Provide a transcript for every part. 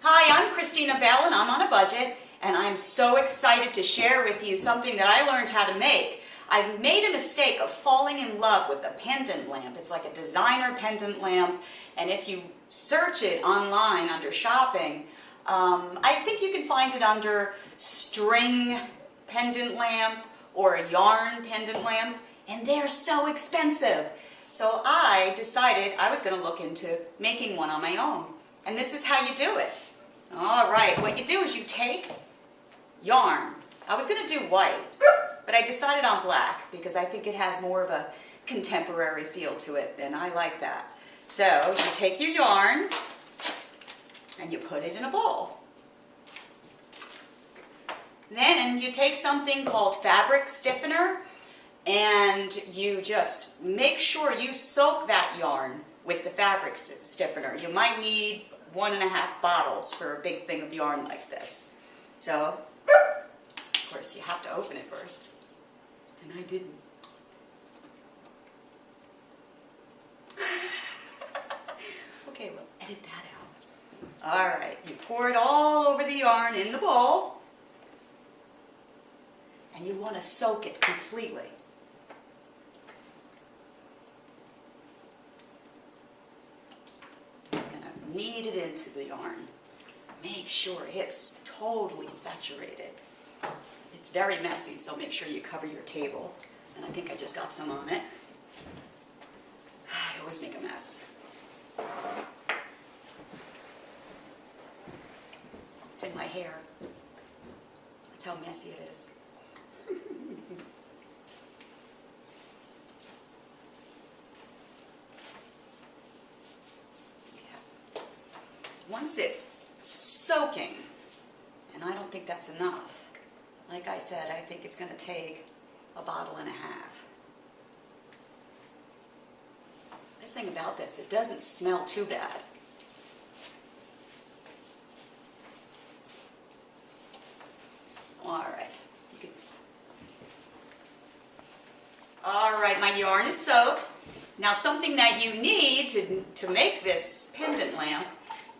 Hi, I'm Christina Bell and I'm on a budget, and I'm so excited to share with you something that I learned how to make. I made a mistake of falling in love with a pendant lamp. It's like a designer pendant lamp, and if you search it online under shopping, I think you can find it under string pendant lamp or a yarn pendant lamp, and they're so expensive. So I decided I was going to look into making one on my own, and this is how you do it. All right, what you do is you take yarn. I was going to do white, but I decided on black because I think it has more of a contemporary feel to it, and I like that. So you take your yarn and you put it in a bowl. Then you take something called fabric stiffener, and you just make sure you soak that yarn with the fabric stiffener. You might need 1.5 bottles for a big thing of yarn like this. So, of course, you have to open it first. And I didn't. Okay, we'll edit that out. All right, you pour it all over the yarn in the bowl. And you want to soak it completely. Knead it into the yarn. Make sure it's totally saturated. It's very messy, so make sure you cover your table. And I think I just got some on it. I always make a mess. It's in my hair. That's how messy it is. Once it's soaking, and I don't think that's enough, like I said, I think it's going to take 1.5 bottles. Nice thing about this, it doesn't smell too bad. All right, my yarn is soaked. Now something that you need to make this pendant lamp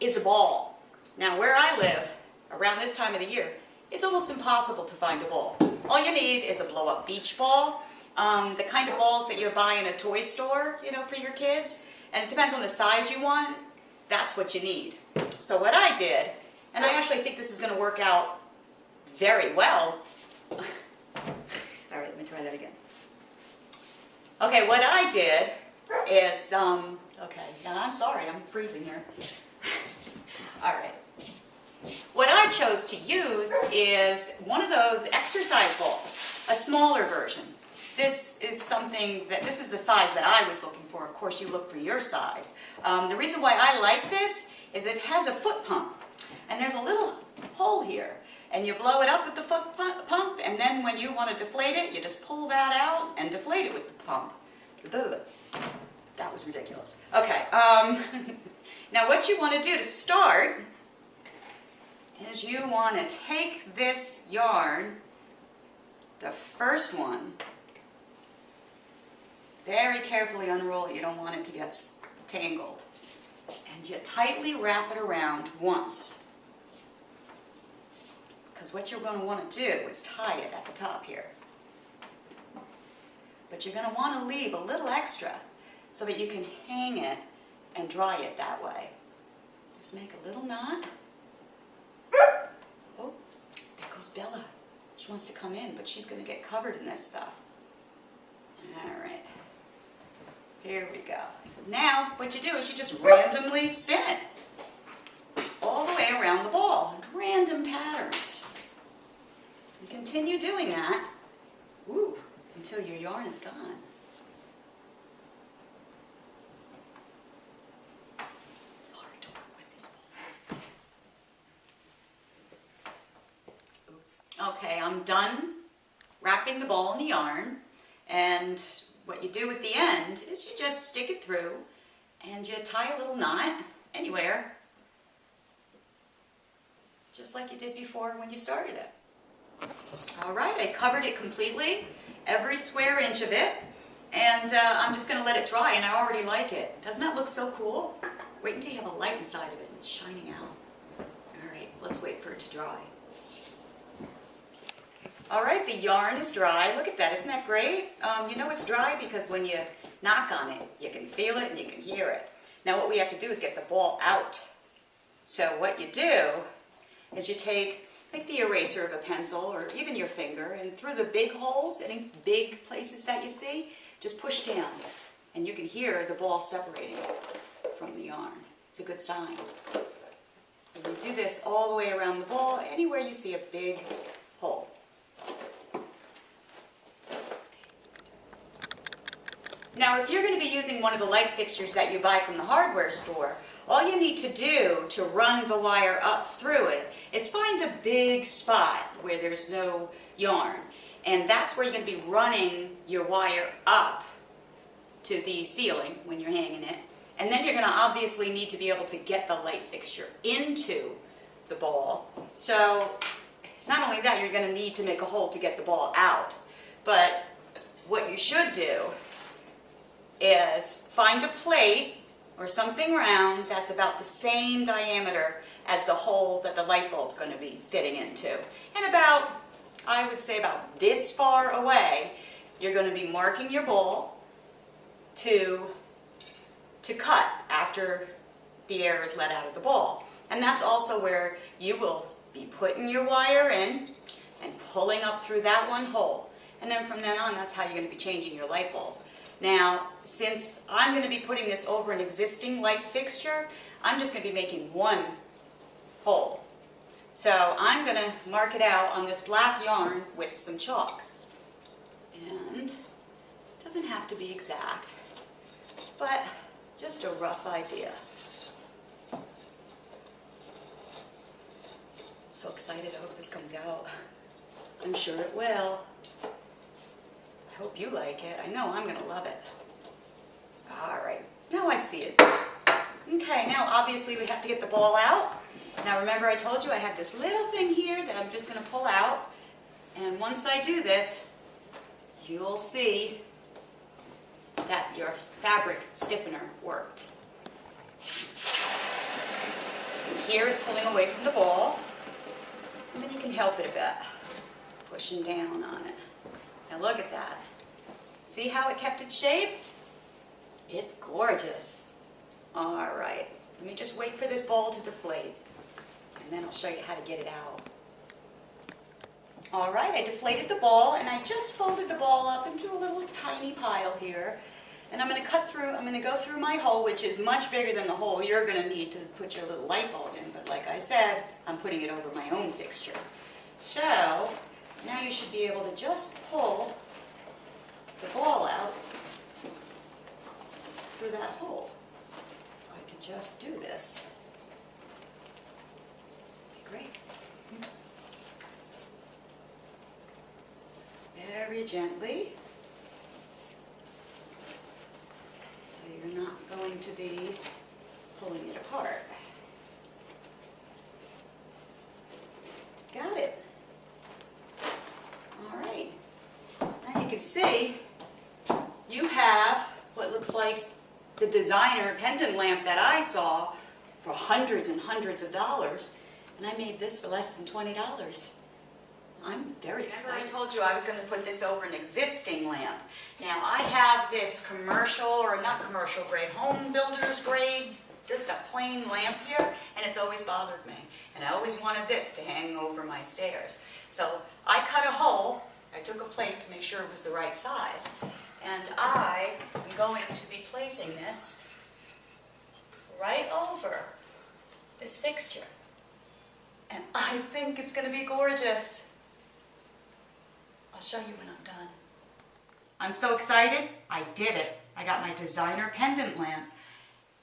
is a ball. Now where I live, around this time of the year, it's almost impossible to find a ball. All you need is a blow-up beach ball, the kind of balls that you buy in a toy store, you know, for your kids. And it depends on the size you want. That's what you need. So what I did, and I actually think this is going to work out very well. All right, let me try that again. Okay, what I did is, okay, I'm sorry, I'm freezing here. All right. What I chose to use is one of those exercise balls, a smaller version. This is the size that I was looking for. Of course, you look for your size. The reason why I like this is it has a foot pump, and there's a little hole here. And you blow it up with the foot pump, and then when you want to deflate it, you just pull that out and deflate it with the pump. That was ridiculous. Okay, now what you want to do to start is you want to take this yarn, the first one, very carefully unroll it. You don't want it to get tangled. And you tightly wrap it around once. Because what you're going to want to do is tie it at the top here. But you're going to want to leave a little extra so that you can hang it and dry it that way. Just make a little knot. Oh, there goes Bella. She wants to come in, but she's going to get covered in this stuff. All right. Here we go. Now, what you do is you just randomly spin it all the way around the ball. Random patterns. And continue doing that until your yarn is gone. It's hard to work with this ball. Oops. Okay, I'm done wrapping the ball in the yarn, and what you do at the end is you just stick it through and you tie a little knot anywhere, just like you did before when you started it. All right, I covered it completely, every square inch of it, and I'm just going to let it dry, and I already like it. Doesn't that look so cool? Wait until you have a light inside of it and it's shining out. let's wait for it to dry. All right, the yarn is dry. Look at that, isn't that great? You know it's dry because when you knock on it, you can feel it and you can hear it. Now what we have to do is get the ball out. So what you do is you take like the eraser of a pencil or even your finger, and through the big holes, any big places that you see, just push down and you can hear the ball separating from the yarn. It's a good sign. And you do this all the way around the ball, anywhere you see a big hole. Now if you're going to be using one of the light fixtures that you buy from the hardware store, all you need to do to run the wire up through it is find a big spot where there's no yarn. And that's where you're going to be running your wire up to the ceiling when you're hanging it. And then you're going to obviously need to be able to get the light fixture into the ball. So not only that, you're going to need to make a hole to get the ball out. But what you should do is find a plate or something round that's about the same diameter as the hole that the light bulb's going to be fitting into. And about, I would say about this far away, you're going to be marking your ball to cut after the air is let out of the ball. And that's also where you will be putting your wire in and pulling up through that one hole. And then from then on, that's how you're going to be changing your light bulb. Now, since I'm going to be putting this over an existing light fixture, I'm just going to be making one hole. So I'm going to mark it out on this black yarn with some chalk. And it doesn't have to be exact, but just a rough idea. I'm so excited. I hope this comes out. I'm sure it will. I hope you like it. I know I'm going to love it. Alright, now I see it. Okay, now obviously we have to get the ball out. Now remember I told you I had this little thing here that I'm just going to pull out. And once I do this, you'll see that your fabric stiffener worked. You hear it pulling away from the ball. And then you can help it a bit, pushing down on it. Now look at that. See how it kept its shape? It's gorgeous. All right, let me just wait for this ball to deflate, and then I'll show you how to get it out. All right, I deflated the ball, and I just folded the ball up into a little tiny pile here. And I'm going to go through my hole, which is much bigger than the hole you're going to need to put your little light bulb in. But like I said, I'm putting it over my own fixture. So now you should be able to just pull the ball out through that hole. I can just do this. Okay, great. Very gently. So you're not going to be pulling it apart. Got it. All right. Now you can see you have what looks like the designer pendant lamp that I saw for hundreds and hundreds of dollars, and I made this for less than $20. I'm very excited. Remember I told you I was going to put this over an existing lamp. Now I have this commercial, or not commercial grade, home builder's grade, just a plain lamp here, and it's always bothered me. And I always wanted this to hang over my stairs. So I cut a hole, I took a plate to make sure it was the right size, and I am going to be placing this right over this fixture. And I think it's going to be gorgeous. I'll show you when I'm done. I'm so excited. I did it. I got my designer pendant lamp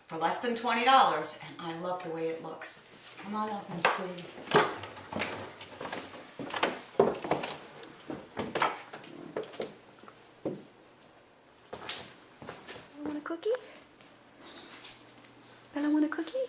for less than $20, and I love the way it looks. Come on up and see. Want a cookie? Bella, want a cookie?